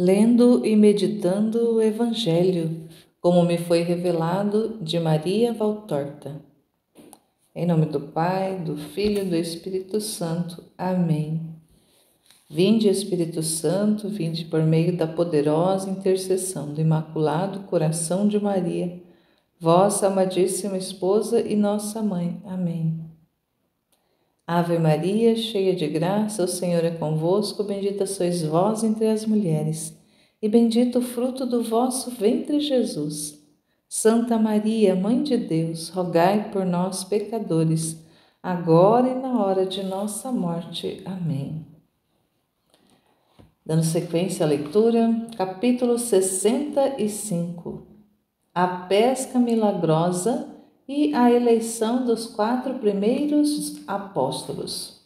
Lendo e meditando o Evangelho, como me foi revelado, de Maria Valtorta. Em nome do Pai, do Filho e do Espírito Santo. Amém. Vinde, Espírito Santo, vinde por meio da poderosa intercessão do Imaculado Coração de Maria, vossa amadíssima esposa e nossa mãe. Amém. Ave Maria, cheia de graça, o Senhor é convosco, bendita sois vós entre as mulheres, e bendito o fruto do vosso ventre, Jesus. Santa Maria, Mãe de Deus, rogai por nós, pecadores, agora e na hora de nossa morte. Amém. Dando sequência à leitura, capítulo 65. A pesca milagrosa e a eleição dos 4 primeiros apóstolos.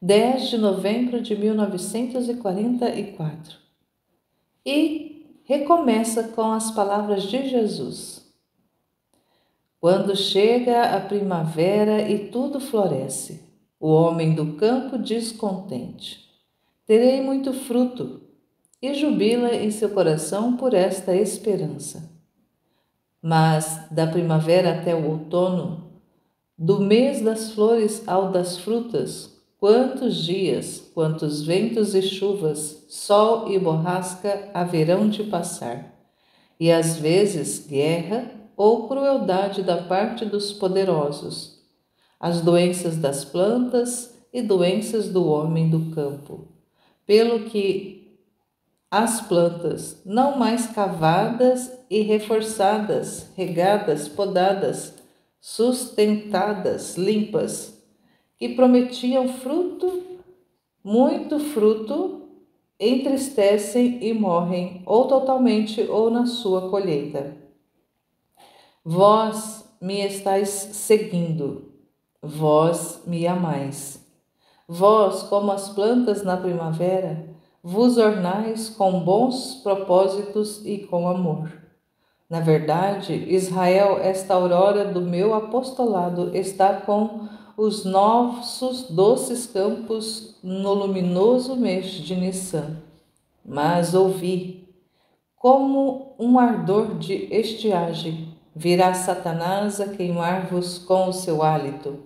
10 de novembro de 1944. E recomeça com as palavras de Jesus. Quando chega a primavera e tudo floresce, o homem do campo diz contente: terei muito fruto, e jubila em seu coração por esta esperança. Mas da primavera até o outono, do mês das flores ao das frutas, quantos dias, quantos ventos e chuvas, sol e borrasca haverão de passar, e às vezes guerra ou crueldade da parte dos poderosos, as doenças das plantas e doenças do homem do campo, pelo que as plantas, não mais cavadas e reforçadas, regadas, podadas, sustentadas, limpas, que prometiam fruto, muito fruto, entristecem e morrem, ou totalmente, ou na sua colheita. Vós me estáis seguindo, vós me amais. Vós, como as plantas na primavera, vos ornais com bons propósitos e com amor. Na verdade, Israel, esta aurora do meu apostolado, está com os nossos doces campos no luminoso mês de Nissan. Mas ouvi, como um ardor de estiagem, virá Satanás a queimar-vos com o seu hálito,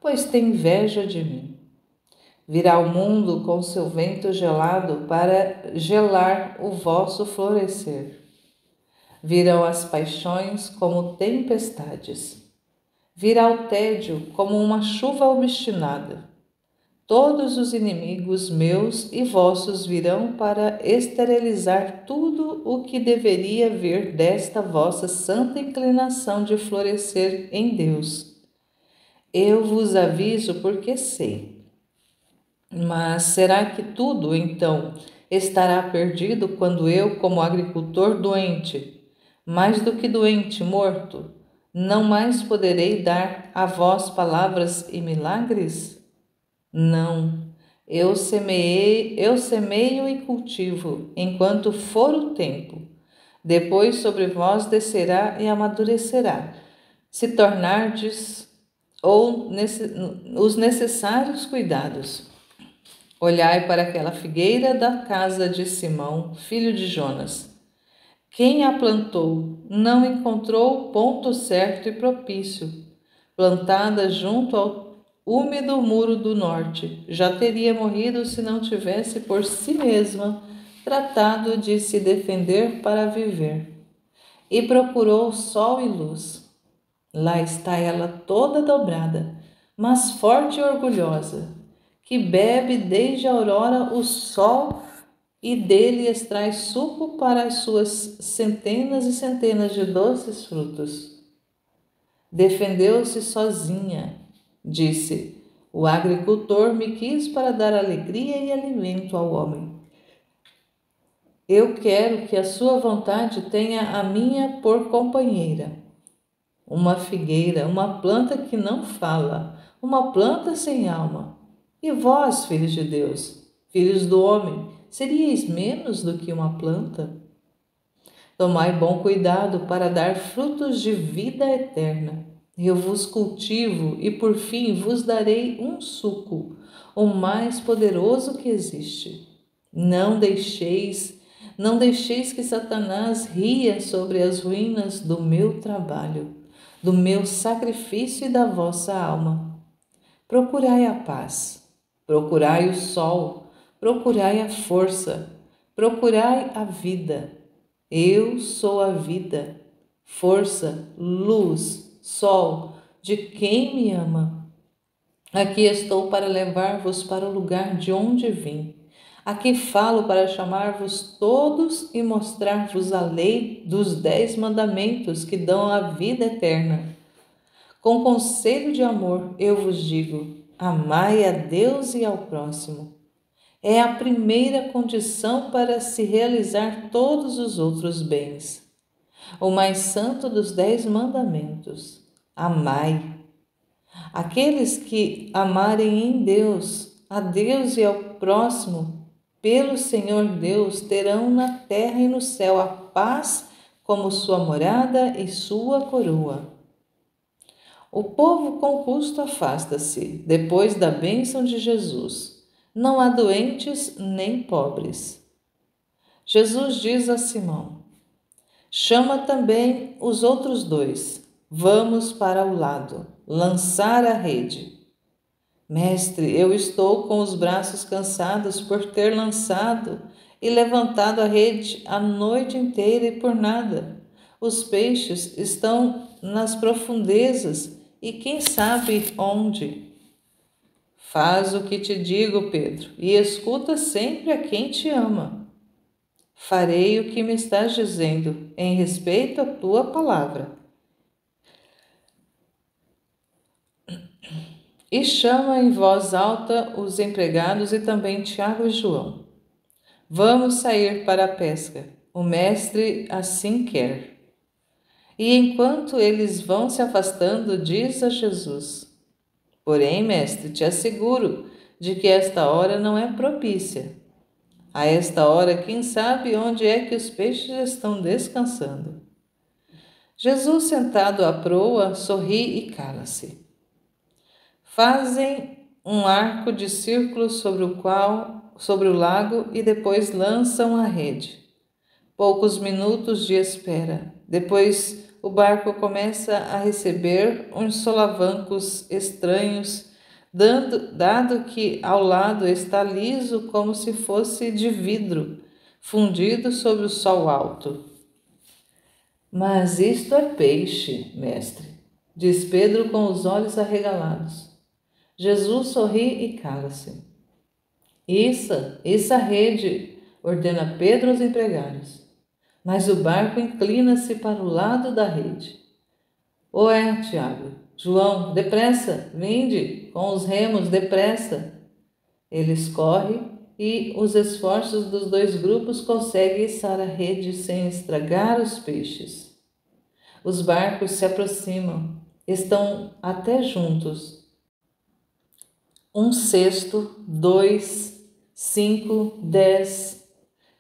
pois tem inveja de mim. Virá o mundo com seu vento gelado para gelar o vosso florescer. Virão as paixões como tempestades. Virá o tédio como uma chuva obstinada. Todos os inimigos meus e vossos virão para esterilizar tudo o que deveria vir desta vossa santa inclinação de florescer em Deus. Eu vos aviso porque sei. Mas será que tudo, então, estará perdido quando eu, como agricultor doente, mais do que doente, morto, não mais poderei dar a vós palavras e milagres? Não, eu semeio e cultivo, enquanto for o tempo. Depois sobre vós descerá e amadurecerá, se tornardes os necessários cuidados. Olhai para aquela figueira da casa de Simão, filho de Jonas. Quem a plantou não encontrou o ponto certo e propício. Plantada junto ao úmido muro do norte, já teria morrido se não tivesse por si mesma tratado de se defender para viver. E procurou sol e luz. Lá está ela toda dobrada, mas forte e orgulhosa, que bebe desde a aurora o sol e dele extrai suco para as suas centenas e centenas de doces frutos. Defendeu-se sozinha, disse: o agricultor me quis para dar alegria e alimento ao homem. Eu quero que a sua vontade tenha a minha por companheira. Uma figueira, uma planta que não fala, uma planta sem alma. E vós, filhos de Deus, filhos do homem, seríeis menos do que uma planta? Tomai bom cuidado para dar frutos de vida eterna. Eu vos cultivo e por fim vos darei um suco, o mais poderoso que existe. Não deixeis, não deixeis que Satanás ria sobre as ruínas do meu trabalho, do meu sacrifício e da vossa alma. Procurai a paz, procurai o sol, procurai a força, procurai a vida. Eu sou a vida, força, luz, sol, de quem me ama. Aqui estou para levar-vos para o lugar de onde vim. Aqui falo para chamar-vos todos e mostrar-vos a lei dos 10 mandamentos que dão a vida eterna. Com conselho de amor eu vos digo: amai a Deus e ao próximo. É a primeira condição para se realizar todos os outros bens. O mais santo dos 10 mandamentos: amai. Aqueles que amarem em Deus, a Deus e ao próximo, pelo Senhor Deus, terão na terra e no céu a paz como sua morada e sua coroa. O povo com custo afasta-se, depois da bênção de Jesus. Não há doentes nem pobres. Jesus diz a Simão: chama também os outros 2. Vamos para o lado, lançar a rede. Mestre, eu estou com os braços cansados por ter lançado e levantado a rede a noite inteira e por nada. Os peixes estão nas profundezas e quem sabe onde. Faz o que te digo, Pedro, e escuta sempre a quem te ama. Farei o que me estás dizendo em respeito à tua palavra. E chama em voz alta os empregados e também Tiago e João. Vamos sair para a pesca. O mestre assim quer. E enquanto eles vão se afastando, diz a Jesus: porém, mestre, te asseguro de que esta hora não é propícia. A esta hora, quem sabe onde é que os peixes estão descansando? Jesus, sentado à proa, sorri e cala-se. Fazem um arco de círculo sobre o lago e depois lançam a rede. Poucos minutos de espera. Depois o barco começa a receber uns solavancos estranhos, dado que ao lado está liso como se fosse de vidro, fundido sobre o sol alto. Mas isto é peixe, mestre, diz Pedro com os olhos arregalados. Jesus sorri e cala-se. Isso a rede, ordena Pedro aos empregados. Mas o barco inclina-se para o lado da rede. Tiago, João, depressa, vinde, com os remos, depressa. Eles correm e os esforços dos 2 grupos conseguem içar a rede sem estragar os peixes. Os barcos se aproximam, estão até juntos. 1 cesto, 2, 5, 10.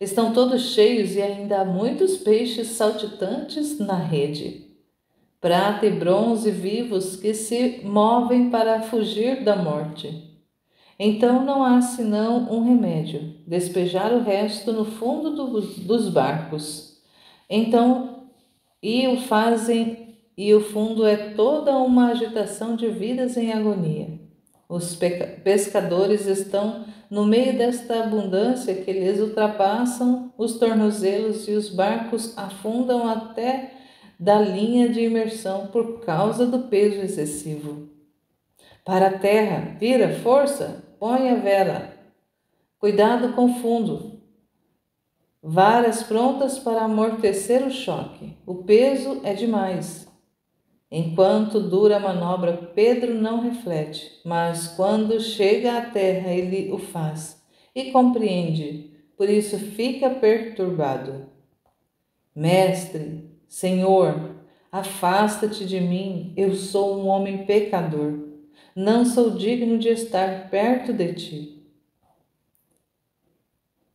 Estão todos cheios e ainda há muitos peixes saltitantes na rede. Prata e bronze vivos que se movem para fugir da morte. Então não há senão um remédio: despejar o resto no fundo dos barcos. Então, e o fazem, e o fundo é toda uma agitação de vidas em agonia. Os pescadores estão no meio desta abundância que lhes ultrapassam os tornozelos e os barcos afundam até da linha de imersão por causa do peso excessivo. Para a terra, vira, força, põe a vela. Cuidado com o fundo. Varas prontas para amortecer o choque. O peso é demais. Enquanto dura a manobra, Pedro não reflete, mas quando chega à terra ele o faz e compreende, por isso fica perturbado. Mestre, Senhor, afasta-te de mim, eu sou um homem pecador, não sou digno de estar perto de ti.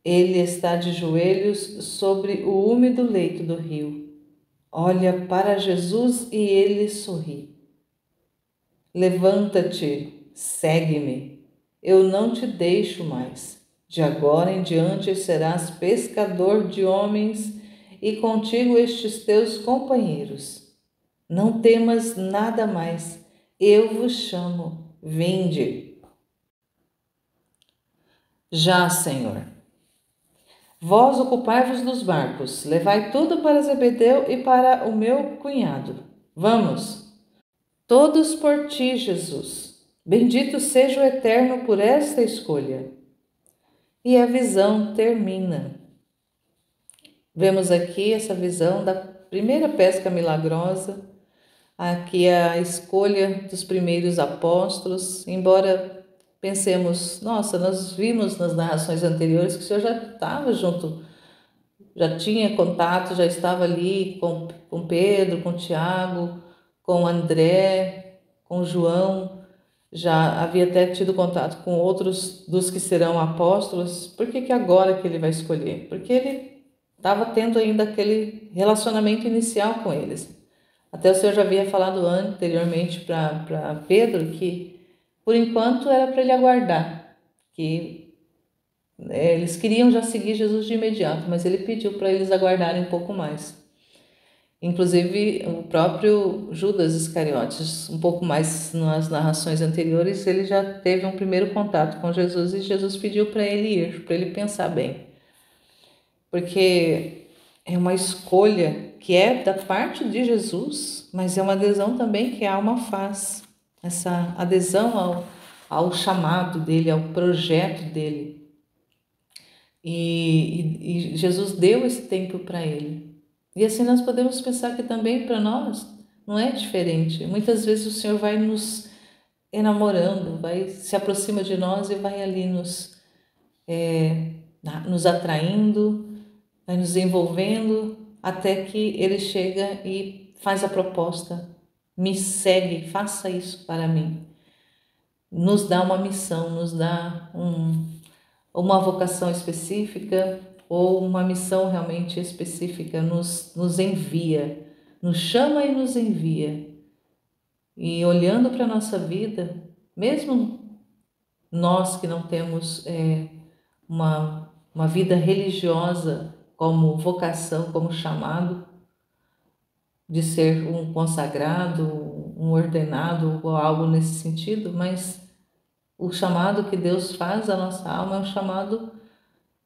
Ele está de joelhos sobre o úmido leito do rio. Olha para Jesus e ele sorri. Levanta-te, segue-me, eu não te deixo mais. De agora em diante serás pescador de homens e contigo estes teus companheiros. Não temas nada mais, eu vos chamo, vinde. Já, Senhor. Vós ocupai-vos dos barcos, levai tudo para Zebedeu e para o meu cunhado. Vamos! Todos por ti, Jesus. Bendito seja o Eterno por esta escolha. E a visão termina. Vemos aqui essa visão da primeira pesca milagrosa, aqui a escolha dos primeiros apóstolos, embora pensemos, nossa, nós vimos nas narrações anteriores que o Senhor já estava junto, já tinha contato, já estava ali com Pedro, com Tiago, com André, com João, já havia até tido contato com outros dos que serão apóstolos. Por que que agora que ele vai escolher? Porque ele estava tendo ainda aquele relacionamento inicial com eles. Até o Senhor já havia falado anteriormente para Pedro que, por enquanto, era para ele aguardar, que eles queriam já seguir Jesus de imediato, mas ele pediu para eles aguardarem um pouco mais. Inclusive, o próprio Judas Iscariotes, um pouco mais nas narrações anteriores, ele já teve um primeiro contato com Jesus e Jesus pediu para ele ir, para ele pensar bem. Porque é uma escolha que é da parte de Jesus, mas é uma adesão também que a alma faz. Essa adesão ao chamado dele, ao projeto dele. E Jesus deu esse tempo para ele. E assim nós podemos pensar que também para nós não é diferente. Muitas vezes o Senhor vai nos enamorando, vai se aproxima de nós e vai ali nos atraindo, vai nos envolvendo, até que Ele chega e faz a proposta: me segue, faça isso para mim. Nos dá uma missão, nos dá uma vocação específica, ou uma missão realmente específica, nos envia, nos chama e nos envia. E olhando para a nossa vida, mesmo nós que não temos uma vida religiosa como vocação, como chamado, de ser um consagrado, um ordenado ou algo nesse sentido, mas o chamado que Deus faz à nossa alma é um chamado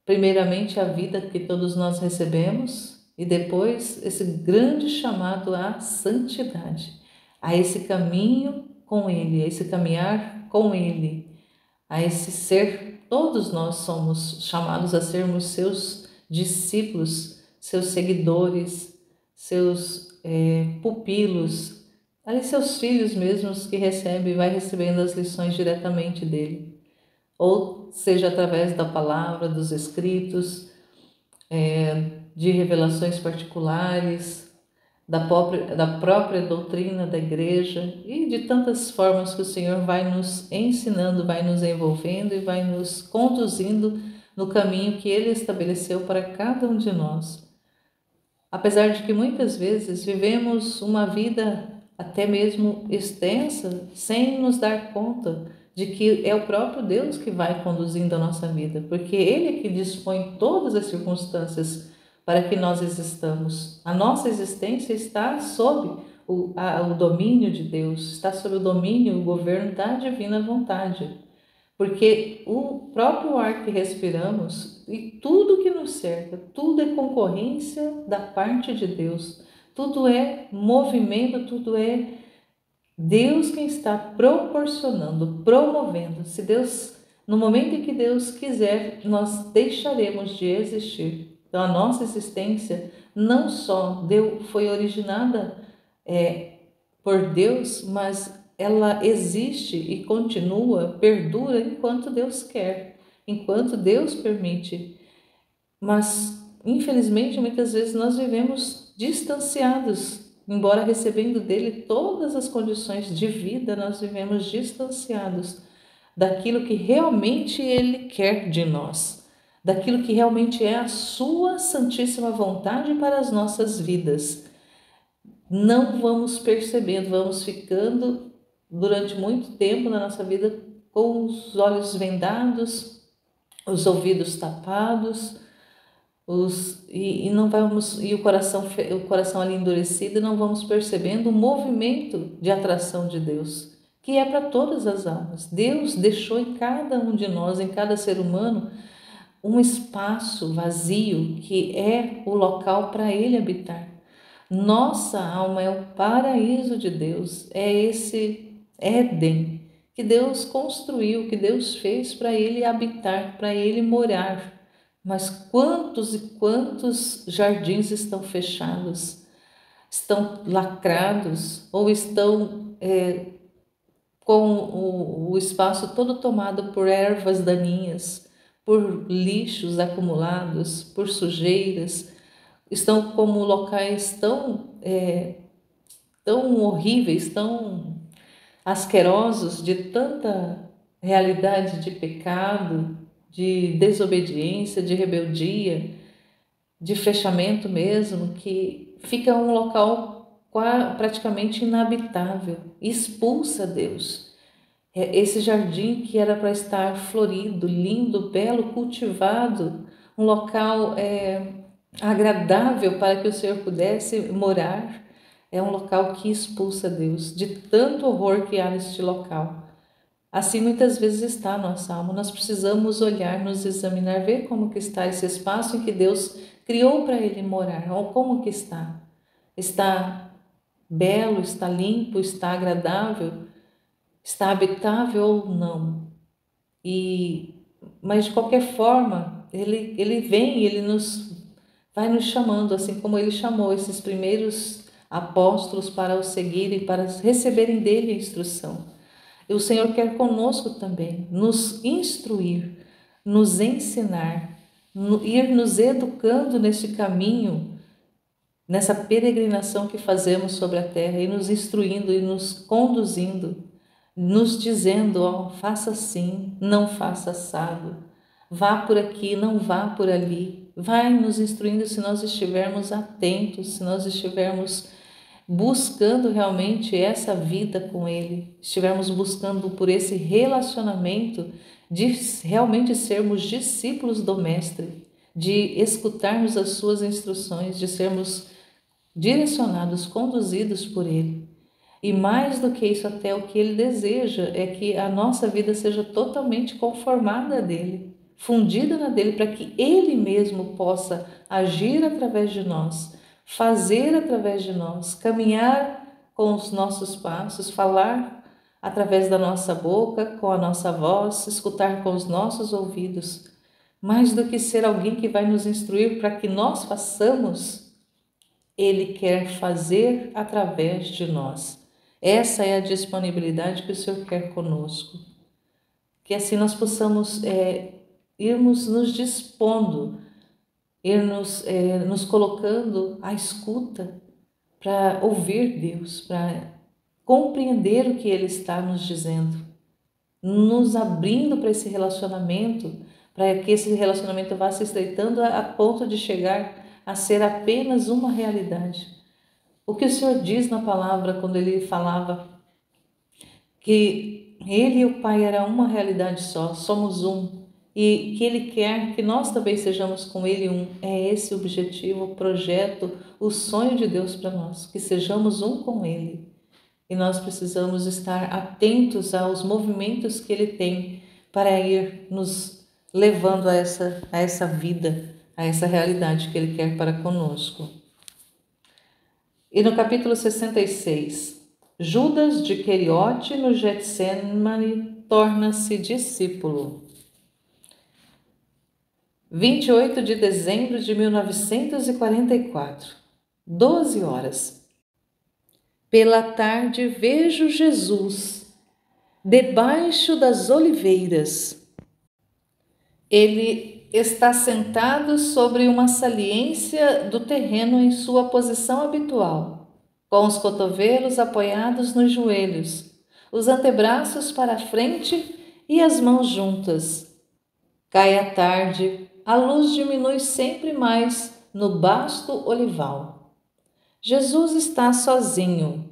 primeiramente a vida que todos nós recebemos e depois esse grande chamado à santidade, a esse caminho com Ele, a esse caminhar com Ele, a esse ser. Todos nós somos chamados a sermos seus discípulos, seus seguidores, seus pupilos, ali seus filhos mesmos que recebem e vai recebendo as lições diretamente dele. Ou seja, através da palavra, dos escritos, de revelações particulares, da própria doutrina da igreja e de tantas formas que o Senhor vai nos ensinando, vai nos envolvendo e vai nos conduzindo no caminho que Ele estabeleceu para cada um de nós. Apesar de que muitas vezes vivemos uma vida até mesmo extensa sem nos dar conta de que é o próprio Deus que vai conduzindo a nossa vida, porque Ele é que dispõe todas as circunstâncias para que nós existamos. A nossa existência está sob o domínio de Deus, está sob o domínio, o governo da divina vontade, porque o próprio ar que respiramos e tudo que nos cerca, tudo é concorrência da parte de Deus, tudo é movimento, tudo é Deus quem está proporcionando, promovendo. Se Deus, no momento em que Deus quiser, nós deixaremos de existir. Então a nossa existência não só foi originada por Deus, mas ela existe e continua, perdura enquanto Deus quer, enquanto Deus permite. Mas infelizmente muitas vezes nós vivemos distanciados. Embora recebendo dele todas as condições de vida, nós vivemos distanciados daquilo que realmente ele quer de nós, daquilo que realmente é a sua santíssima vontade para as nossas vidas. Não vamos percebendo, vamos ficando durante muito tempo na nossa vida com os olhos vendados, os ouvidos tapados, e não vamos, e o coração ali endurecido, e não vamos percebendo o movimento de atração de Deus, que é para todas as almas. Deus deixou em cada um de nós, em cada ser humano, um espaço vazio que é o local para Ele habitar. Nossa alma é o paraíso de Deus, é esse Éden que Deus construiu, que Deus fez para Ele habitar, para Ele morar. Mas quantos e quantos jardins estão fechados, estão lacrados ou estão com o espaço todo tomado por ervas daninhas, por lixos acumulados, por sujeiras, estão como locais tão horríveis, tão asquerosos de tanta realidade de pecado, de desobediência, de rebeldia, de fechamento mesmo, que fica um local praticamente inabitável, expulsa Deus. Esse jardim que era para estar florido, lindo, belo, cultivado, um local agradável para que o Senhor pudesse morar, é um local que expulsa Deus, de tanto horror que há neste local. Assim muitas vezes está a nossa alma. Nós precisamos olhar, nos examinar, ver como que está esse espaço em que Deus criou para Ele morar, ou como que está. Está belo, está limpo, está agradável, está habitável ou não. Mas de qualquer forma, ele vem, ele vai nos chamando, assim como ele chamou esses primeiros apóstolos para o seguirem, para receberem dele a instrução. E o Senhor quer conosco também nos instruir, nos ensinar, ir nos educando nesse caminho, nessa peregrinação que fazemos sobre a terra, e nos instruindo e nos conduzindo, nos dizendo, ó, faça assim, não faça assado, vá por aqui, não vá por ali. Vai nos instruindo se nós estivermos atentos, se nós estivermos buscando realmente essa vida com Ele, estivermos buscando por esse relacionamento de realmente sermos discípulos do Mestre, de escutarmos as suas instruções, de sermos direcionados, conduzidos por Ele. E mais do que isso, até o que Ele deseja é que a nossa vida seja totalmente conformada a dele, fundida na dele, para que Ele mesmo possa agir através de nós, fazer através de nós, caminhar com os nossos passos, falar através da nossa boca, com a nossa voz, escutar com os nossos ouvidos. Mais do que ser alguém que vai nos instruir para que nós façamos, Ele quer fazer através de nós. Essa é a disponibilidade que o Senhor quer conosco. Que assim nós possamos irmos nos dispondo, nos colocando à escuta para ouvir Deus, para compreender o que Ele está nos dizendo, nos abrindo para esse relacionamento, para que esse relacionamento vá se estreitando a ponto de chegar a ser apenas uma realidade. O que o Senhor diz na palavra quando Ele falava que Ele e o Pai eram uma realidade só, somos um, e que Ele quer que nós também sejamos com Ele um. É esse o objetivo, o projeto, o sonho de Deus para nós, que sejamos um com Ele. E nós precisamos estar atentos aos movimentos que Ele tem para ir nos levando a essa vida, a essa realidade que Ele quer para conosco. E no capítulo 66, Judas de Queriote no Getsemane torna-se discípulo. 28 de dezembro de 1944, 12 horas. Pela tarde vejo Jesus, debaixo das oliveiras. Ele está sentado sobre uma saliência do terreno em sua posição habitual, com os cotovelos apoiados nos joelhos, os antebraços para a frente e as mãos juntas. Cai a tarde, a luz diminui sempre mais no basto olival. Jesus está sozinho.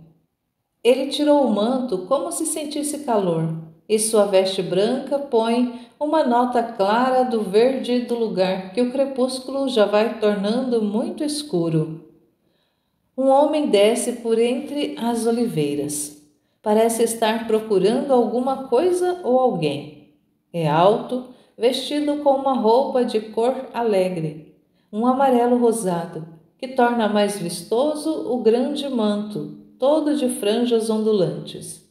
Ele tirou o manto como se sentisse calor. e sua veste branca põe uma nota clara do verde do lugar que o crepúsculo já vai tornando muito escuro. Um homem desce por entre as oliveiras. Parece estar procurando alguma coisa ou alguém. É alto, vestido com uma roupa de cor alegre, um amarelo rosado, que torna mais vistoso o grande manto, todo de franjas ondulantes.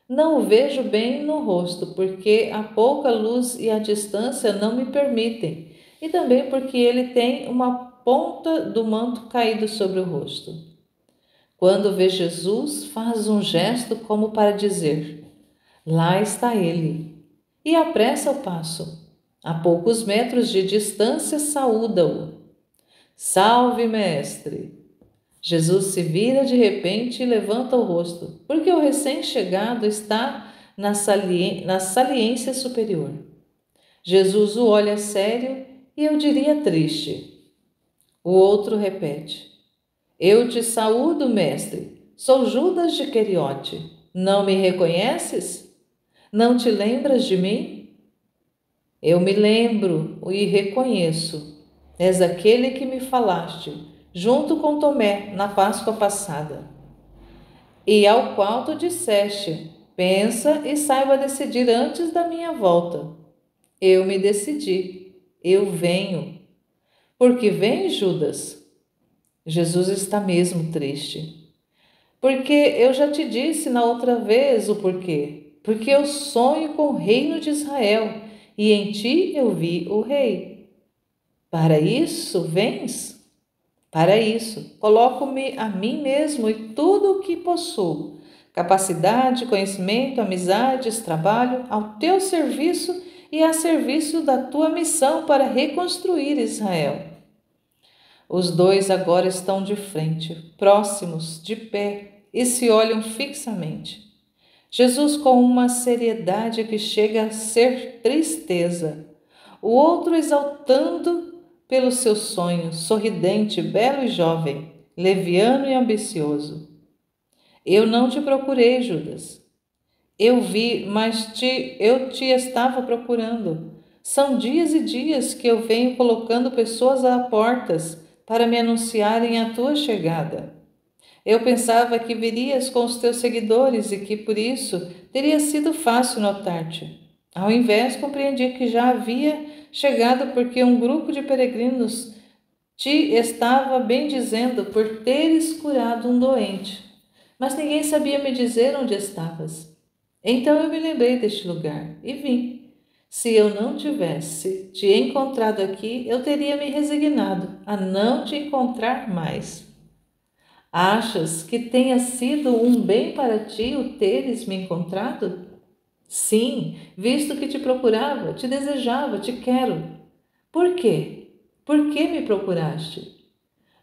Não o vejo bem no rosto, porque a pouca luz e a distância não me permitem, e também porque ele tem uma ponta do manto caído sobre o rosto. Quando vê Jesus, faz um gesto como para dizer: lá está ele, e apressa o passo. A poucos metros de distância saúda-o. Salve, mestre! Jesus se vira de repente e levanta o rosto, porque o recém-chegado está na saliência superior. Jesus o olha sério e eu diria triste. O outro repete: eu te saúdo, mestre. Sou Judas de Queriote. Não me reconheces? Não te lembras de mim? Eu me lembro e reconheço. És aquele que me falaste, junto com Tomé, na Páscoa passada, e ao qual tu disseste: pensa e saiba decidir antes da minha volta. Eu me decidi. Eu venho. Por que vens, Judas? Jesus está mesmo triste. Porque eu já te disse na outra vez o porquê. Porque eu sonho com o reino de Israel, e em ti eu vi o rei. Para isso vens? Para isso, coloco-me a mim mesmo e tudo o que possuo, capacidade, conhecimento, amizades, trabalho, ao teu serviço e a serviço da tua missão para reconstruir Israel. Os dois agora estão de frente, próximos, de pé, e se olham fixamente. Jesus com uma seriedade que chega a ser tristeza, o outro exaltando pelo seu sonho, sorridente, belo e jovem, leviano e ambicioso. Eu não te procurei, Judas. Eu vi, mas eu te estava procurando. São dias e dias que eu venho colocando pessoas a portas para me anunciarem a tua chegada. Eu pensava que virias com os teus seguidores e que por isso teria sido fácil notar-te. Ao invés, compreendi que já havia chegado porque um grupo de peregrinos te estava bendizendo por teres curado um doente, mas ninguém sabia me dizer onde estavas. Então eu me lembrei deste lugar e vim. Se eu não tivesse te encontrado aqui, eu teria me resignado a não te encontrar mais. Achas que tenha sido um bem para ti o teres me encontrado? Sim, visto que te procurava, te desejava, te quero. Por quê? Por que me procuraste?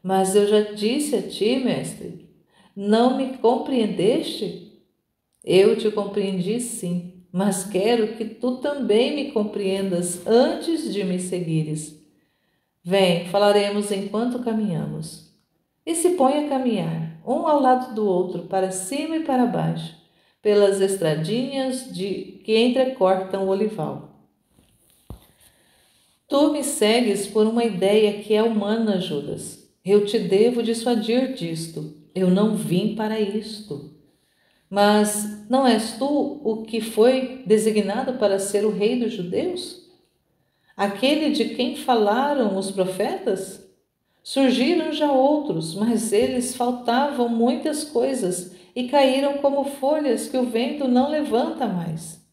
Mas eu já disse a ti, mestre, não me compreendeste? Eu te compreendi sim, mas quero que tu também me compreendas antes de me seguires. Vem, falaremos enquanto caminhamos. E se põe a caminhar, um ao lado do outro, para cima e para baixo, pelas estradinhas que entrecortam o olival. Tu me segues por uma ideia que é humana, Judas. Eu te devo dissuadir disto. Eu não vim para isto. Mas não és tu o que foi designado para ser o rei dos judeus? Aquele de quem falaram os profetas? Surgiram já outros, mas eles faltavam muitas coisas e caíram como folhas que o vento não levanta mais.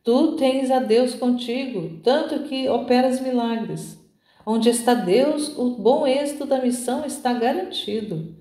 Tu tens a Deus contigo, tanto que operas milagres. Onde está Deus, o bom êxito da missão está garantido.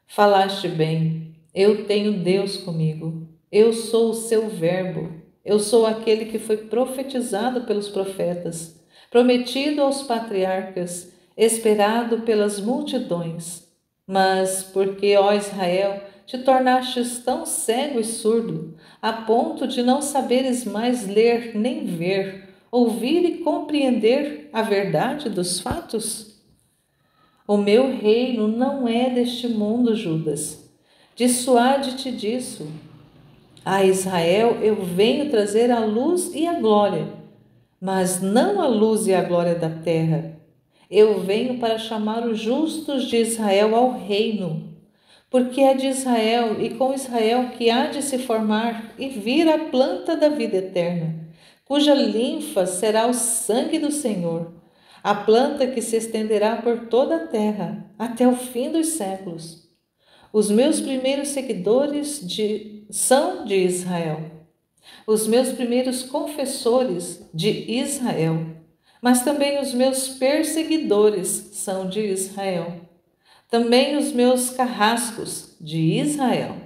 Falaste bem, eu tenho Deus comigo. Eu sou o seu verbo. Eu sou aquele que foi profetizado pelos profetas, prometido aos patriarcas, esperado pelas multidões. Mas porque, ó Israel, te tornastes tão cego e surdo, a ponto de não saberes mais ler nem ver, ouvir e compreender a verdade dos fatos? O meu reino não é deste mundo, Judas. Dissuade-te disso. A Israel eu venho trazer a luz e a glória, mas não a luz e a glória da terra. Eu venho para chamar os justos de Israel ao reino, porque é de Israel e com Israel que há de se formar e vir a planta da vida eterna, cuja linfa será o sangue do Senhor, a planta que se estenderá por toda a terra, até o fim dos séculos. Os meus primeiros seguidores são de Israel, os meus primeiros confessores de Israel, mas também os meus perseguidores são de Israel, também os meus carrascos de Israel,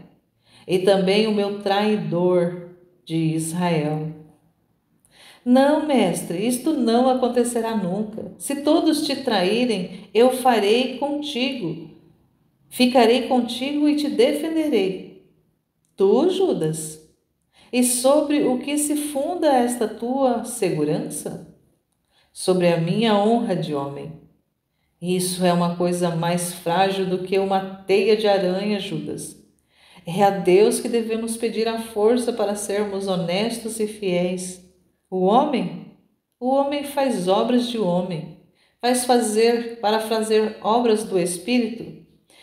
e também o meu traidor de Israel. Não, mestre, isto não acontecerá nunca. Se todos te traírem, eu farei contigo. Ficarei contigo e te defenderei. Tu, Judas? E sobre o que se funda esta tua segurança? Sobre a minha honra de homem. Isso é uma coisa mais frágil do que uma teia de aranha, Judas. É a Deus que devemos pedir a força para sermos honestos e fiéis. O homem faz obras de homem, para fazer obras do Espírito.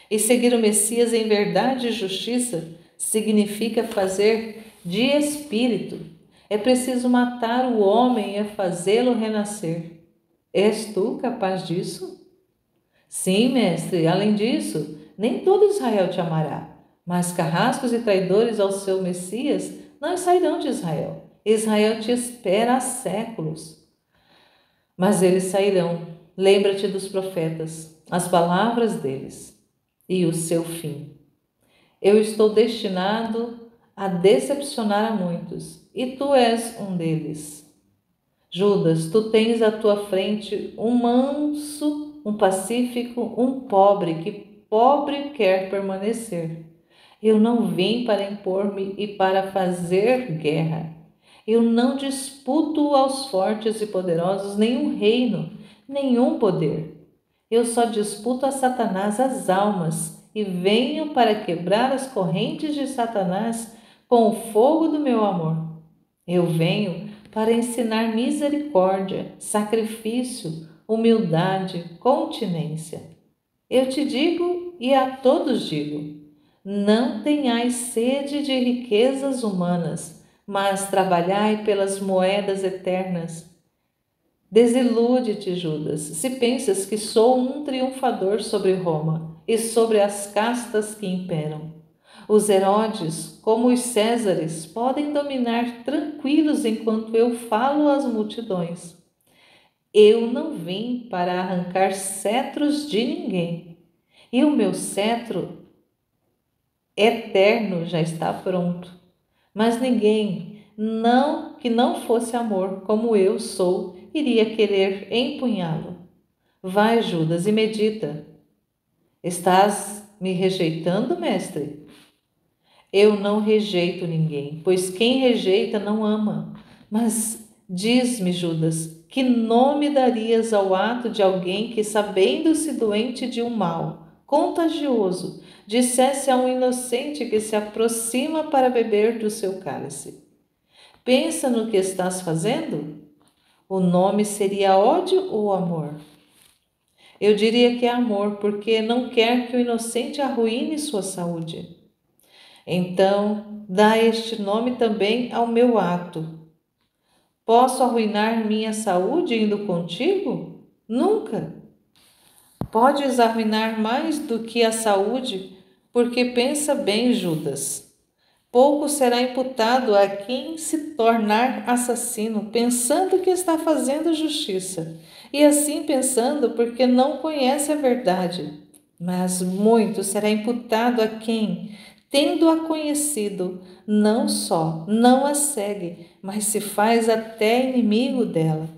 E seguir o Messias em verdade e justiça significa fazer de espírito. É preciso matar o homem e fazê-lo renascer. És tu capaz disso? Sim, mestre, além disso, nem todo Israel te amará, mas carrascos e traidores ao seu Messias não sairão de Israel. Israel te espera há séculos. Mas eles sairão. Lembra-te dos profetas, as palavras deles e o seu fim. Eu estou destinado a decepcionar a muitos, e tu és um deles. Judas, tu tens à tua frente um manso, um pacífico, um pobre, que pobre quer permanecer. Eu não vim para impor-me e para fazer guerra. Eu não disputo aos fortes e poderosos nenhum reino, nenhum poder. Eu só disputo a Satanás as almas e venho para quebrar as correntes de Satanás com o fogo do meu amor. Eu venho para ensinar misericórdia, sacrifício, humildade, continência. Eu te digo e a todos digo: não tenhais sede de riquezas humanas, mas trabalhai pelas moedas eternas. Desilude-te, Judas, se pensas que sou um triunfador sobre Roma e sobre as castas que imperam. Os Herodes, como os Césares, podem dominar tranquilos enquanto eu falo às multidões. Eu não vim para arrancar cetros de ninguém, e o meu cetro eterno já está pronto. Mas ninguém, que não fosse amor, como eu sou, iria querer empunhá-lo. Vai, Judas, e medita. Estás me rejeitando, mestre? Eu não rejeito ninguém, pois quem rejeita não ama. Mas diz-me, Judas, que nome darias ao ato de alguém que, sabendo-se doente de um mal contagioso, dissesse a um inocente que se aproxima para beber do seu cálice: pensa no que estás fazendo? O nome seria ódio ou amor? Eu diria que é amor, porque não quer que o inocente arruíne sua saúde. Então, dá este nome também ao meu ato. Posso arruinar minha saúde indo contigo? Nunca. Podes arruinar mais do que a saúde, porque pensa bem, Judas. Pouco será imputado a quem se tornar assassino, pensando que está fazendo justiça, e assim pensando porque não conhece a verdade. Mas muito será imputado a quem, tendo-a conhecido, não só não a segue, mas se faz até inimigo dela.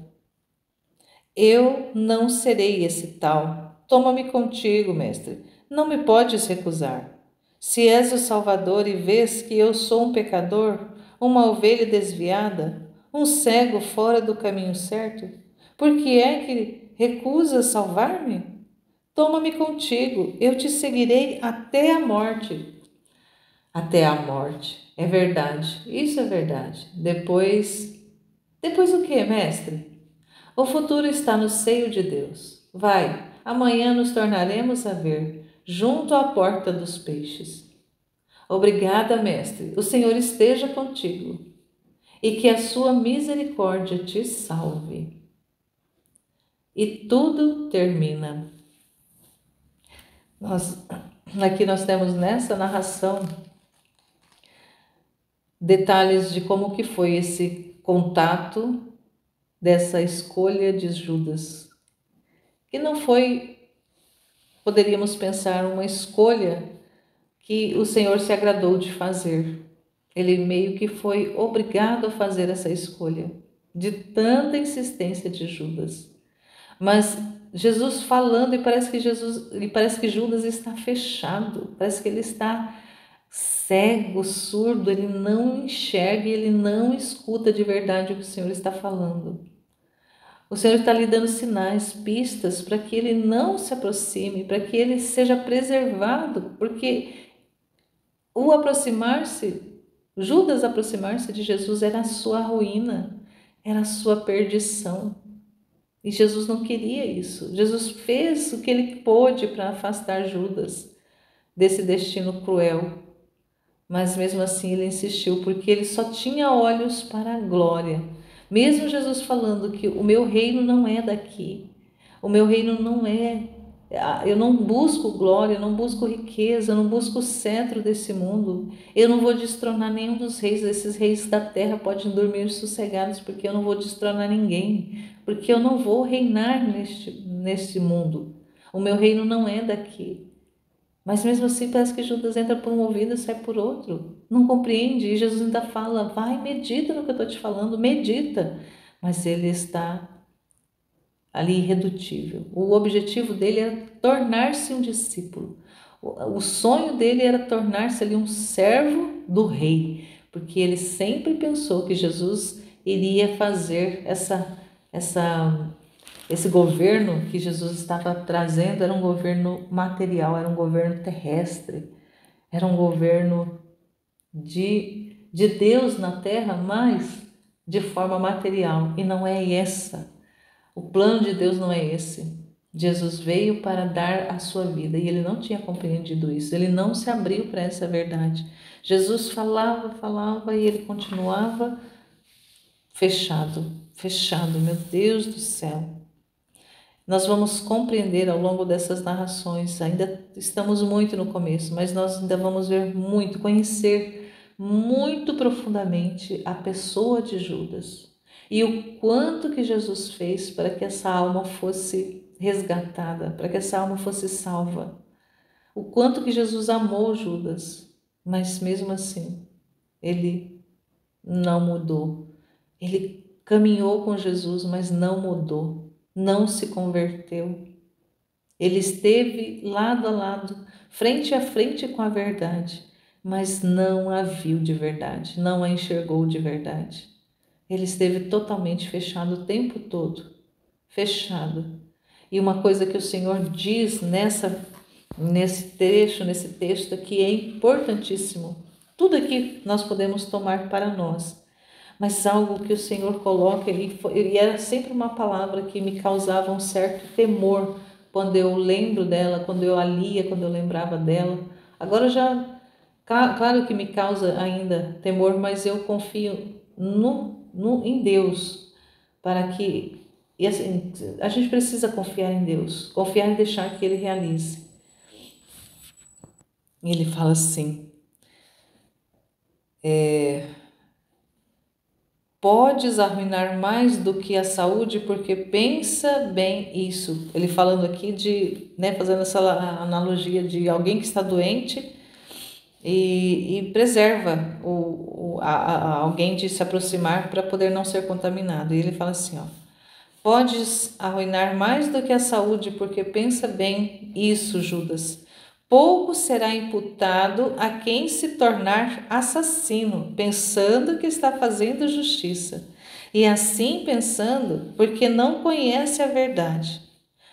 Eu não serei esse tal. Toma-me contigo, mestre. Não me podes recusar. Se és o Salvador e vês que eu sou um pecador, uma ovelha desviada, um cego fora do caminho certo, por que é que recusas salvar-me? Toma-me contigo, eu te seguirei até a morte. Até a morte. É verdade, isso é verdade. Depois o que, mestre? O futuro está no seio de Deus. Vai, amanhã nos tornaremos a ver, junto à porta dos peixes. Obrigada, mestre. O Senhor esteja contigo e que a sua misericórdia te salve. E tudo termina. Aqui nós temos nessa narração detalhes de como que foi esse contato dessa escolha de Judas, que não foi, poderíamos pensar, uma escolha que o Senhor se agradou de fazer. Ele meio que foi obrigado a fazer essa escolha, de tanta insistência de Judas. Mas Jesus falando, e parece que Judas está fechado, parece que ele está cego, surdo, ele não enxerga, ele não escuta de verdade o que o Senhor está falando. O Senhor está lhe dando sinais, pistas para que ele não se aproxime, para que ele seja preservado, porque Judas aproximar-se de Jesus era a sua ruína, era a sua perdição. E Jesus não queria isso. Jesus fez o que ele pôde para afastar Judas desse destino cruel. Mas mesmo assim ele insistiu, porque ele só tinha olhos para a glória. Mesmo Jesus falando que o meu reino não é daqui, o meu reino não é, eu não busco glória, eu não busco riqueza, eu não busco o cetro desse mundo, eu não vou destronar nenhum dos reis, esses reis da terra podem dormir sossegados, porque eu não vou destronar ninguém, porque eu não vou reinar neste mundo, o meu reino não é daqui. Mas mesmo assim parece que Judas entra por um ouvido e sai por outro. Não compreende. E Jesus ainda fala, vai, medita no que eu estou te falando, medita. Mas ele está ali irredutível. O objetivo dele era tornar-se um discípulo. O sonho dele era tornar-se ali um servo do rei. Porque ele sempre pensou que Jesus iria fazer esse governo que Jesus estava trazendo era um governo material, era um governo terrestre, era um governo de Deus na terra, mas de forma material. E não é essa. O plano de Deus não é esse. Jesus veio para dar a sua vida e ele não tinha compreendido isso, ele não se abriu para essa verdade. Jesus falava e ele continuava fechado, meu Deus do céu. Nós vamos compreender ao longo dessas narrações, ainda estamos muito no começo, mas nós ainda vamos ver muito, conhecer muito profundamente a pessoa de Judas e o quanto que Jesus fez para que essa alma fosse resgatada, para que essa alma fosse salva. O quanto que Jesus amou Judas, mas mesmo assim, ele não mudou. Ele caminhou com Jesus, mas não mudou. Não se converteu. Ele esteve lado a lado, frente a frente com a verdade, mas não a viu de verdade, não a enxergou de verdade. Ele esteve totalmente fechado o tempo todo, fechado. E uma coisa que o Senhor diz nesse texto aqui é importantíssimo. Tudo aqui nós podemos tomar para nós. Mas algo que o Senhor coloca, e era sempre uma palavra que me causava um certo temor quando eu lembro dela, quando eu a lia, quando eu lembrava dela. Agora já, claro que me causa ainda temor, mas eu confio em Deus, para que, e assim, a gente precisa confiar em Deus, confiar e deixar que Ele realize. E Ele fala assim, podes arruinar mais do que a saúde, porque pensa bem isso. Ele falando aqui fazendo essa analogia de alguém que está doente e preserva alguém de se aproximar para poder não ser contaminado. E ele fala assim, podes arruinar mais do que a saúde, porque pensa bem isso, Judas. Pouco será imputado a quem se tornar assassino, pensando que está fazendo justiça, e assim pensando, porque não conhece a verdade.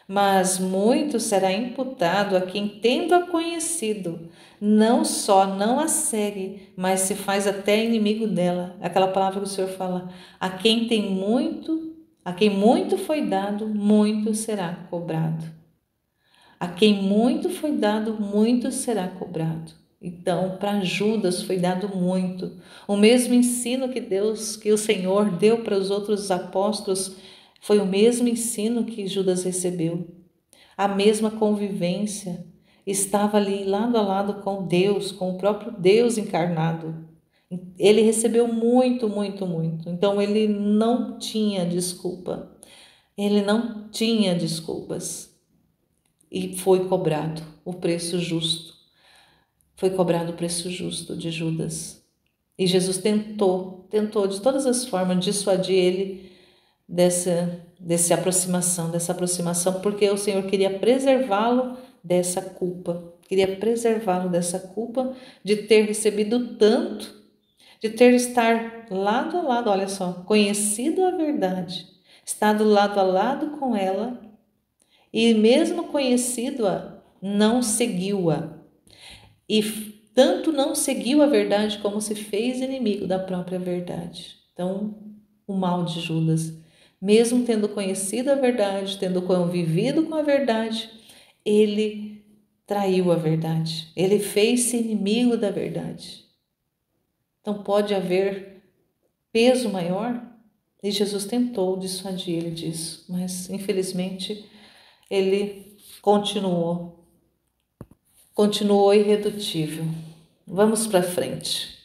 Mas muito será imputado a quem, tendo-a conhecido, não só não a segue, mas se faz até inimigo dela. Aquela palavra que o Senhor fala: a quem muito foi dado, muito será cobrado. A quem muito foi dado, muito será cobrado. Então, para Judas foi dado muito. O mesmo ensino que o Senhor deu para os outros apóstolos, foi o mesmo ensino que Judas recebeu. A mesma convivência, estava ali lado a lado com Deus, com o próprio Deus encarnado. Ele recebeu muito, muito, muito. Então ele não tinha desculpa. Ele não tinha desculpas. E foi cobrado o preço justo. Foi cobrado o preço justo de Judas. E Jesus tentou de todas as formas dissuadir ele dessa aproximação, porque o Senhor queria preservá-lo dessa culpa, de ter recebido tanto, de ter estar lado a lado, olha só, conhecido a verdade, estado lado a lado com ela, e mesmo conhecido-a, não seguiu-a, e tanto não seguiu a verdade como se fez inimigo da própria verdade. Então, o mal de Judas, mesmo tendo conhecido a verdade, tendo convivido com a verdade, ele traiu a verdade, ele fez-se inimigo da verdade. Então, pode haver peso maior? E Jesus tentou dissuadir ele disso, mas infelizmente ele continuou irredutível. Vamos para frente.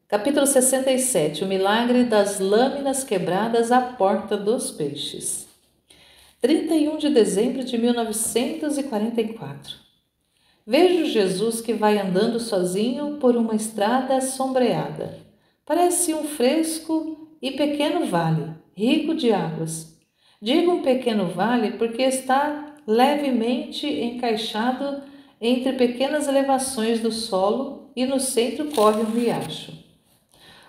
Capítulo 67, o milagre das lâminas quebradas à porta dos peixes. 31 de dezembro de 1944. Vejo Jesus que vai andando sozinho por uma estrada sombreada. Parece um fresco e pequeno vale, rico de águas. Digo um pequeno vale porque está levemente encaixado entre pequenas elevações do solo e no centro corre um riacho.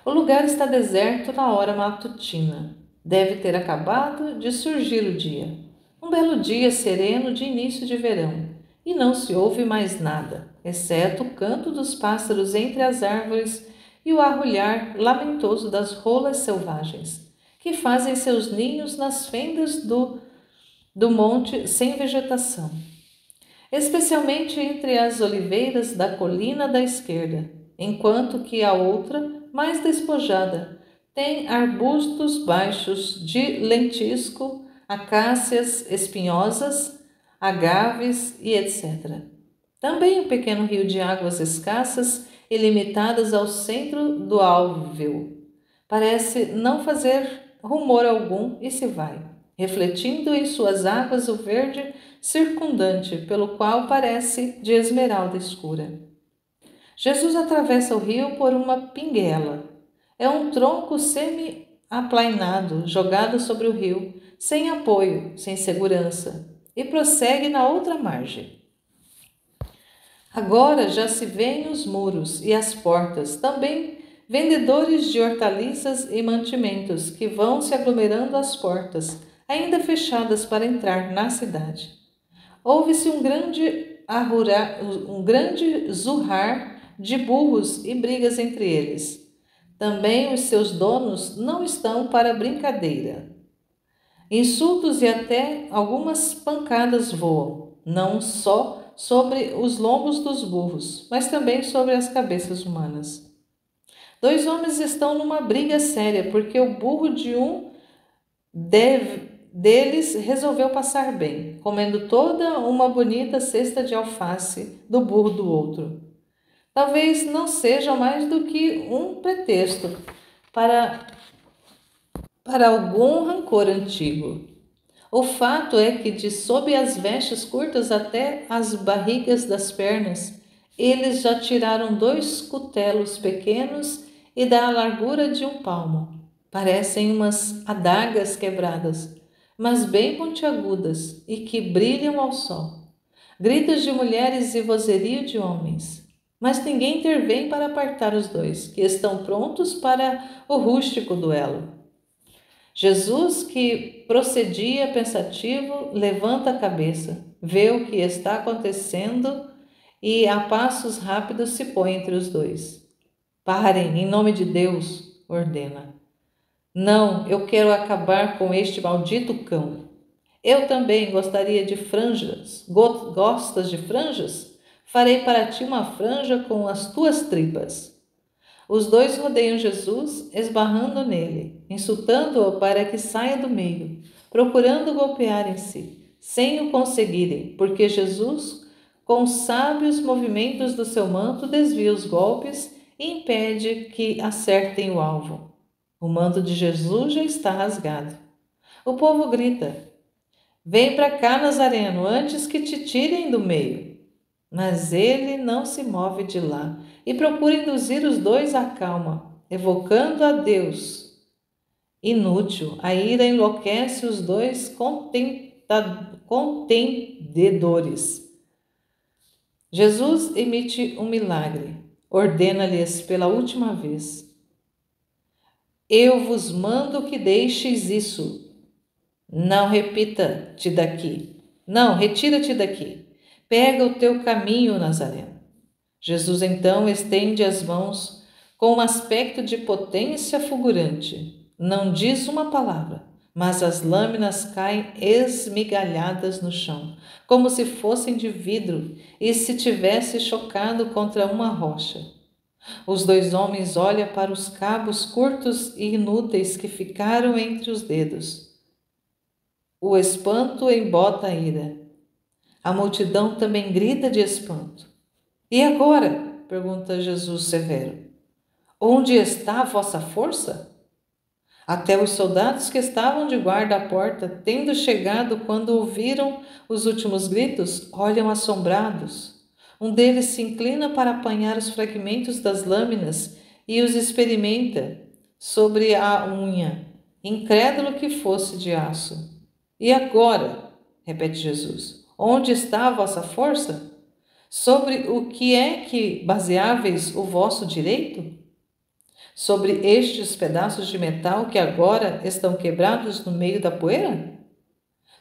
O lugar está deserto na hora matutina. Deve ter acabado de surgir o dia. Um belo dia sereno de início de verão. E não se ouve mais nada, exceto o canto dos pássaros entre as árvores e o arrulhar lamentoso das rolas selvagens, que fazem seus ninhos nas fendas do monte sem vegetação, especialmente entre as oliveiras da colina da esquerda, enquanto que a outra, mais despojada, tem arbustos baixos de lentisco, acácias espinhosas, agaves e etc. Também um pequeno rio de águas escassas e limitadas ao centro do álveo. Parece não fazer rumor algum e se vai, refletindo em suas águas o verde circundante, pelo qual parece de esmeralda escura. Jesus atravessa o rio por uma pinguela. É um tronco semi-aplainado, jogado sobre o rio, sem apoio, sem segurança, e prossegue na outra margem. Agora já se veem os muros e as portas, também vendedores de hortaliças e mantimentos que vão se aglomerando às portas, ainda fechadas para entrar na cidade. Ouve-se um grande zurrar de burros e brigas entre eles. Também os seus donos não estão para brincadeira. Insultos e até algumas pancadas voam, não só sobre os lombos dos burros, mas também sobre as cabeças humanas. 2 homens estão numa briga séria, porque o burro de um deles resolveu passar bem, comendo toda uma bonita cesta de alface do burro do outro. Talvez não seja mais do que um pretexto para algum rancor antigo. O fato é que, de sob as vestes curtas até as barrigas das pernas, eles já tiraram 2 cutelos pequenos e da largura de um palmo. Parecem umas adagas quebradas, mas bem pontiagudas e que brilham ao sol. Gritos de mulheres e vozerio de homens. Mas ninguém intervém para apartar os 2, que estão prontos para o rústico duelo. Jesus, que procedia pensativo, levanta a cabeça, vê o que está acontecendo e, a passos rápidos, se põe entre os dois. Parem, em nome de Deus, ordena. Não, eu quero acabar com este maldito cão. Eu também gostaria de franjas. Gostas de franjas? Farei para ti uma franja com as tuas tripas. Os dois rodeiam Jesus, esbarrando nele, insultando-o para que saia do meio, procurando golpear em si, sem o conseguirem, porque Jesus, com sábios movimentos do seu manto, desvia os golpes e impede que acertem o alvo. O manto de Jesus já está rasgado. O povo grita: vem para cá, Nazareno, antes que te tirem do meio. Mas ele não se move de lá e procura induzir os dois à calma, evocando a Deus. Inútil, a ira enlouquece os dois contendedores. Jesus emite um milagre, ordena-lhes pela última vez: eu vos mando que deixeis isso. Não repita-te daqui. Não, retira-te daqui. Pega o teu caminho, Nazareno. Jesus então estende as mãos com um aspecto de potência fulgurante. Não diz uma palavra, mas as lâminas caem esmigalhadas no chão, como se fossem de vidro e se tivesse chocado contra uma rocha. Os dois homens olham para os cabos curtos e inúteis que ficaram entre os dedos. O espanto embota a ira. A multidão também grita de espanto. E agora? Pergunta Jesus severo. Onde está a vossa força? Até os soldados que estavam de guarda à porta, tendo chegado quando ouviram os últimos gritos, olham assombrados. Um deles se inclina para apanhar os fragmentos das lâminas e os experimenta sobre a unha, incrédulo que fosse de aço. E agora? Repete Jesus. Onde está a vossa força? Sobre o que é que baseáveis o vosso direito? Sobre estes pedaços de metal que agora estão quebrados no meio da poeira?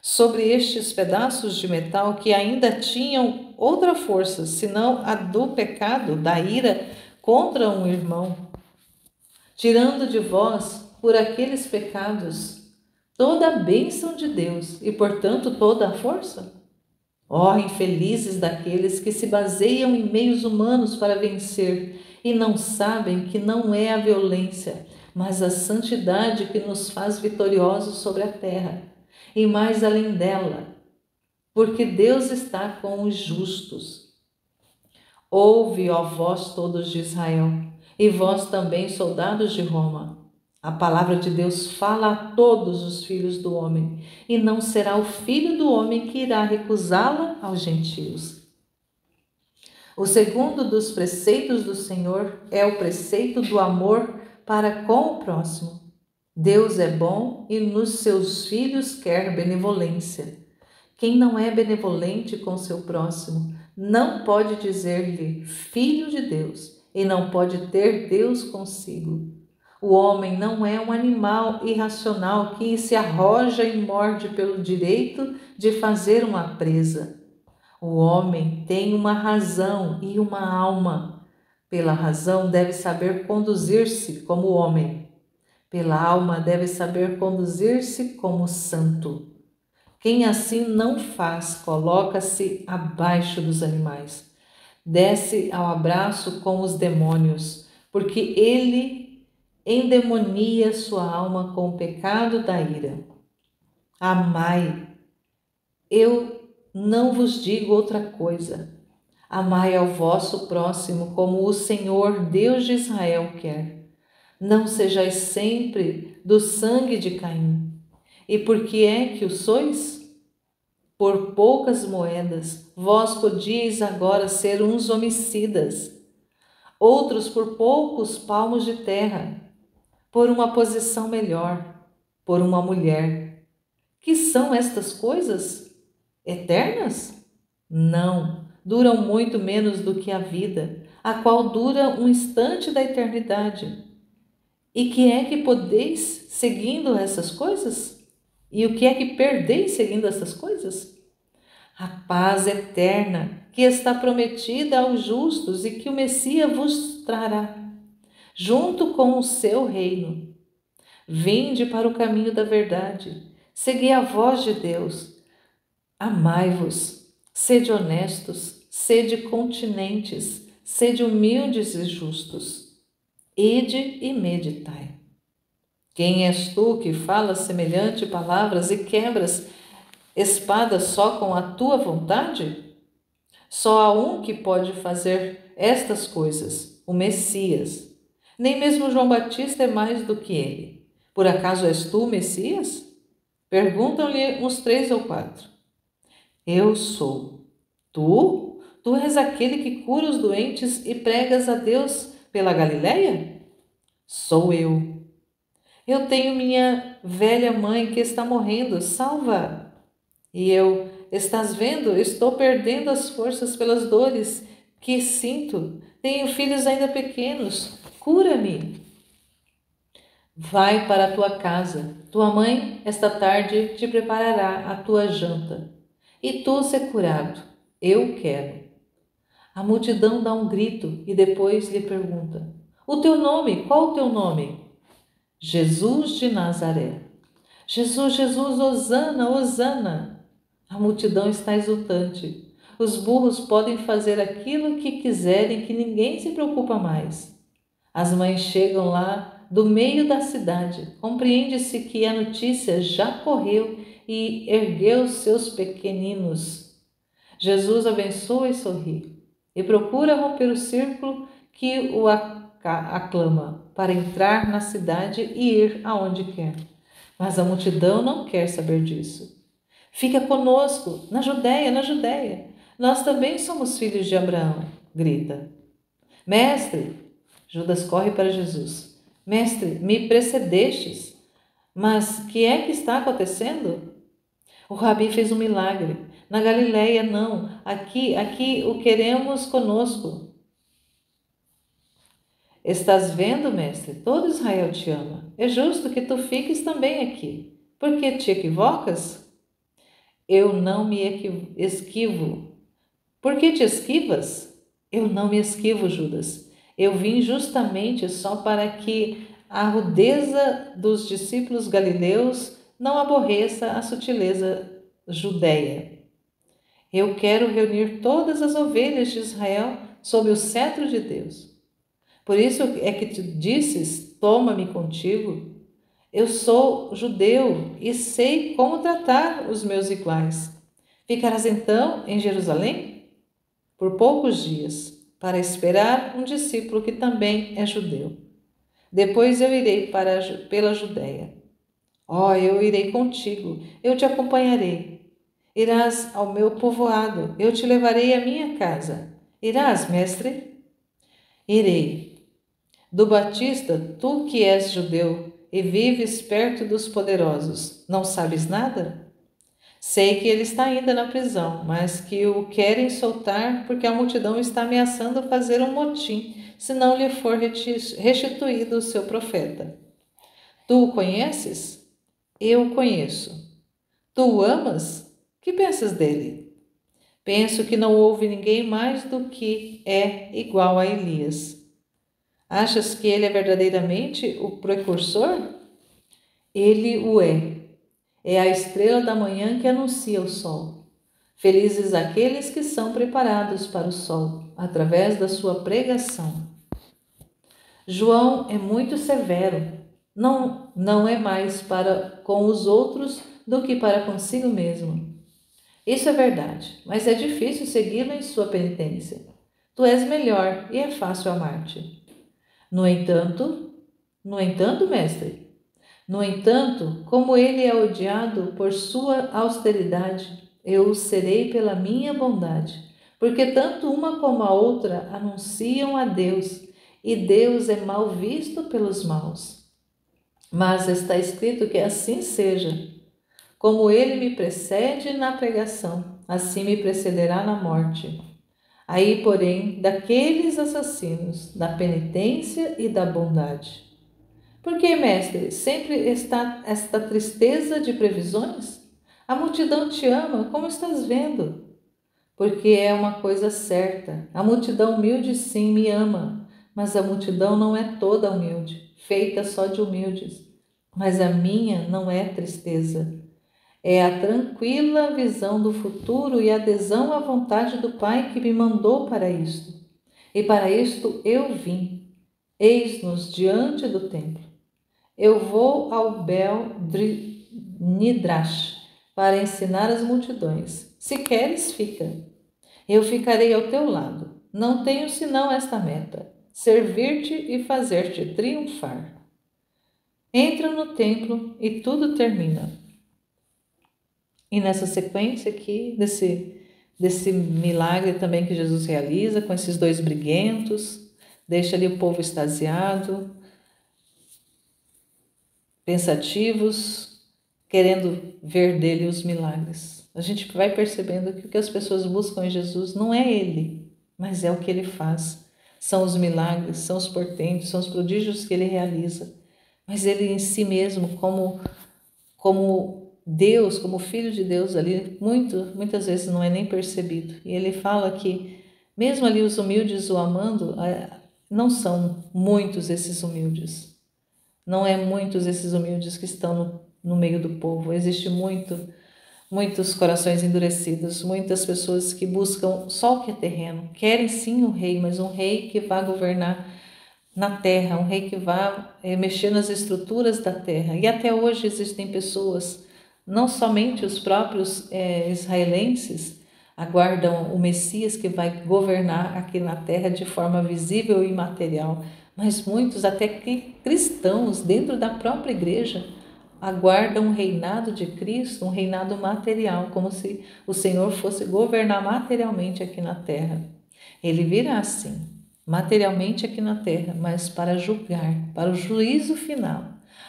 Sobre estes pedaços de metal que ainda tinham outra força, senão a do pecado, da ira contra um irmão, tirando de vós, por aqueles pecados, toda a bênção de Deus e, portanto, toda a força? Ó, infelizes daqueles que se baseiam em meios humanos para vencer e não sabem que não é a violência, mas a santidade que nos faz vitoriosos sobre a terra e mais além dela, porque Deus está com os justos. Ouve, ó vós todos de Israel, e vós também, soldados de Roma. A palavra de Deus fala a todos os filhos do homem, e não será o filho do homem que irá recusá-la aos gentios. O segundo dos preceitos do Senhor é o preceito do amor para com o próximo. Deus é bom e nos seus filhos quer benevolência. Quem não é benevolente com seu próximo não pode dizer-lhe filho de Deus e não pode ter Deus consigo. O homem não é um animal irracional que se arroja e morde pelo direito de fazer uma presa. O homem tem uma razão e uma alma. Pela razão deve saber conduzir-se como homem. Pela alma deve saber conduzir-se como santo. Quem assim não faz, coloca-se abaixo dos animais. Desce ao abraço com os demônios, porque ele endemonia sua alma com o pecado da ira. Amai. Eu não vos digo outra coisa. Amai ao vosso próximo como o Senhor Deus de Israel quer. Não sejais sempre do sangue de Caim. E por que é que o sois? Por poucas moedas, vós podíeis agora ser uns homicidas, outros por poucos palmos de terra, por uma posição melhor, por uma mulher. Que são estas coisas? Eternas? Não, duram muito menos do que a vida, a qual dura um instante da eternidade. E que é que podeis seguindo essas coisas? E o que é que perdeis seguindo essas coisas? A paz eterna que está prometida aos justos e que o Messias vos trará, junto com o seu reino. Vinde para o caminho da verdade, segui a voz de Deus, amai-vos, sede honestos, sede continentes, sede humildes e justos. Ide e meditai. Quem és tu que falas semelhante palavras e quebras espada só com a tua vontade? Só há um que pode fazer estas coisas, o Messias. Nem mesmo João Batista é mais do que ele. Por acaso és tu o Messias? Perguntam-lhe uns 3 ou 4. Eu sou. Tu? Tu és aquele que cura os doentes e pregas a Deus pela Galileia? Sou eu. Eu tenho minha velha mãe que está morrendo, salva! E eu, estás vendo, estou perdendo as forças pelas dores que sinto. Tenho filhos ainda pequenos, cura-me. Vai para a tua casa, tua mãe esta tarde te preparará a tua janta. E tu ser curado, eu quero. A multidão dá um grito e depois lhe pergunta: o teu nome, qual o teu nome? Jesus de Nazaré. Jesus, Jesus, hosana, hosana. A multidão está exultante. Os burros podem fazer aquilo que quiserem, que ninguém se preocupa mais. As mães chegam lá do meio da cidade. Compreende-se que a notícia já correu e ergueu seus pequeninos. Jesus abençoa e sorri e procura romper o círculo que o aclama para entrar na cidade e ir aonde quer. Mas a multidão não quer saber disso. Fica conosco, na Judéia, na Judéia. Nós também somos filhos de Abraão, grita. Mestre, Judas corre para Jesus. Mestre, me precedestes. Mas que é que está acontecendo? O rabi fez um milagre. Na Galileia, não. Aqui o queremos conosco. Estás vendo, mestre? Todo Israel te ama. É justo que tu fiques também aqui. Por que te equivocas? Eu não me esquivo. Por que te esquivas? Eu não me esquivo, Judas. Eu vim justamente só para que a rudeza dos discípulos galileus não aborreça a sutileza judeia. Eu quero reunir todas as ovelhas de Israel sob o cetro de Deus. Por isso é que te disses, toma-me contigo. Eu sou judeu e sei como tratar os meus iguais. Ficarás então em Jerusalém? Por poucos dias, para esperar um discípulo que também é judeu. Depois eu irei pela Judéia. Eu irei contigo, eu te acompanharei. Irás ao meu povoado, eu te levarei à minha casa. Irás, mestre? Irei. Do Batista, tu que és judeu e vives perto dos poderosos, não sabes nada? Sei que ele está ainda na prisão, mas que o querem soltar porque a multidão está ameaçando fazer um motim, se não lhe for restituído o seu profeta. Tu o conheces? Eu o conheço. Tu o amas? Que pensas dele? Penso que não houve ninguém mais do que é igual a Elias. Achas que ele é verdadeiramente o precursor? Ele o é. É a estrela da manhã que anuncia o sol. Felizes aqueles que são preparados para o sol, através da sua pregação. João é muito severo. Não é mais para com os outros do que para consigo mesmo. Isso é verdade, mas é difícil segui-lo em sua penitência. Tu és melhor e é fácil amar-te. No entanto, mestre, como ele é odiado por sua austeridade, eu o serei pela minha bondade, porque tanto uma como a outra anunciam a Deus, e Deus é mal visto pelos maus. Mas está escrito que assim seja. Como ele me precede na pregação, assim me precederá na morte. Aí, porém, daqueles assassinos, da penitência e da bondade. Por que, mestre, sempre está esta tristeza de previsões? A multidão te ama, como estás vendo? Porque é uma coisa certa. A multidão humilde sim me ama, mas a multidão não é toda humilde, feita só de humildes. Mas a minha não é tristeza. É a tranquila visão do futuro e adesão à vontade do Pai que me mandou para isto. E para isto eu vim. Eis-nos diante do templo. Eu vou ao Bel Nidrash para ensinar as multidões. Se queres, fica. Eu ficarei ao teu lado. Não tenho senão esta meta: servir-te e fazer-te triunfar. Entra no templo e tudo termina. E nessa sequência aqui, desse milagre também que Jesus realiza com esses dois briguentos, deixa ali o povo extasiado, pensativos, querendo ver dele os milagres. A gente vai percebendo que o que as pessoas buscam em Jesus não é ele, mas é o que ele faz. São os milagres, são os portentos, são os prodígios que ele realiza. Mas ele em si mesmo, como Deus, como Filho de Deus ali, muitas vezes não é nem percebido. E ele fala que mesmo ali os humildes o amando, não são muitos esses humildes. Não é muitos esses humildes que estão no meio do povo. Existe muitos corações endurecidos, muitas pessoas que buscam só o que é terreno. Querem sim um rei, mas um rei que vá governar na terra, um rei que vá mexer nas estruturas da terra. E até hoje existem pessoas, não somente os próprios israelenses, aguardam o Messias que vai governar aqui na terra de forma visível e material, mas muitos, até que cristãos dentro da própria igreja, aguardam o reinado de Cristo, um reinado material, como se o Senhor fosse governar materialmente aqui na terra. Ele virá sim, materialmente aqui na terra, mas para julgar, para o juízo final.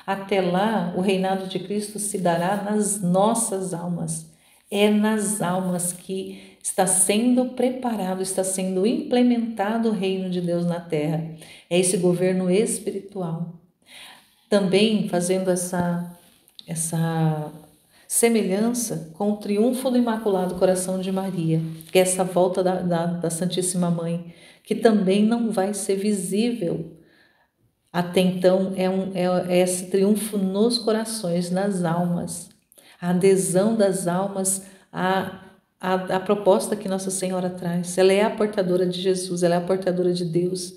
Até lá, o reinado de Cristo se dará nas nossas almas. É nas almas que está sendo preparado, está sendo implementado o reino de Deus na terra. É esse governo espiritual. Também fazendo essa semelhança com o triunfo do Imaculado Coração de Maria, que é essa volta da Santíssima Mãe, que também não vai ser visível. Até então é esse triunfo nos corações, nas almas, a adesão das almas à proposta que Nossa Senhora traz. Ela é a portadora de Jesus, ela é a portadora de Deus.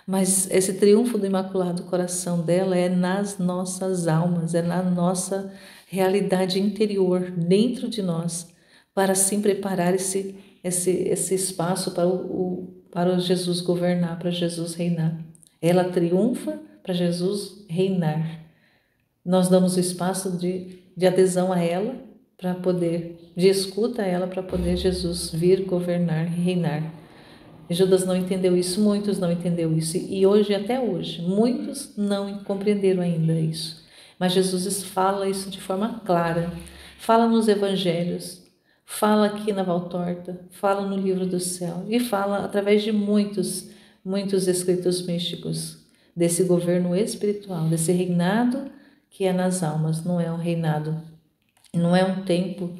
Mas esse triunfo do Imaculado Coração dela é nas nossas almas, é na nossa realidade interior, dentro de nós, para assim preparar esse espaço para o Jesus governar, para Jesus reinar. Ela triunfa para Jesus reinar. Nós damos o espaço de adesão a ela, para poder, de escuta a ela, para poder Jesus vir governar e reinar. Judas não entendeu isso, muitos não entenderam isso, e hoje, até hoje, muitos não compreenderam ainda isso. Mas Jesus fala isso de forma clara, fala nos evangelhos, fala aqui na Valtorta, fala no livro do céu, e fala através de muitos escritos místicos, desse governo espiritual, desse reinado que é nas almas. Não é um reinado, não é um tempo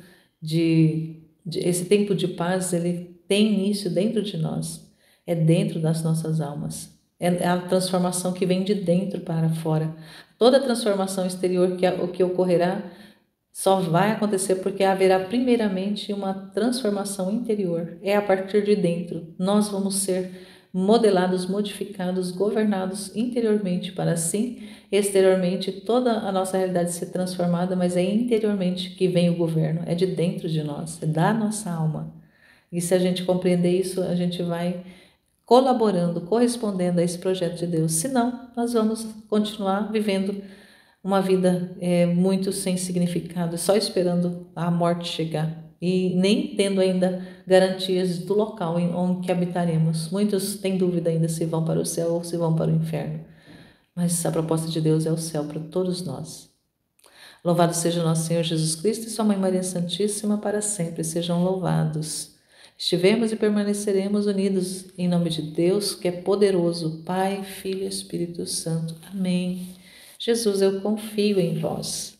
esse tempo de paz, ele tem início dentro de nós, é dentro das nossas almas, é a transformação que vem de dentro para fora. Toda transformação exterior que ocorrerá só vai acontecer porque haverá primeiramente uma transformação interior, é a partir de dentro. Nós vamos ser modelados, modificados, governados interiormente, para assim, exteriormente, toda a nossa realidade ser transformada, mas é interiormente que vem o governo, é de dentro de nós, é da nossa alma. E se a gente compreender isso, a gente vai colaborando, correspondendo a esse projeto de Deus. Senão, nós vamos continuar vivendo uma vida muito sem significado, só esperando a morte chegar e nem tendo ainda garantias do local onde que habitaremos. Muitos têm dúvida ainda se vão para o céu ou se vão para o inferno, mas a proposta de Deus é o céu para todos nós. Louvado seja nosso Senhor Jesus Cristo e sua Mãe Maria Santíssima, para sempre sejam louvados. Estivemos e permaneceremos unidos em nome de Deus, que é poderoso, Pai, Filho e Espírito Santo. Amém. Jesus, eu confio em vós.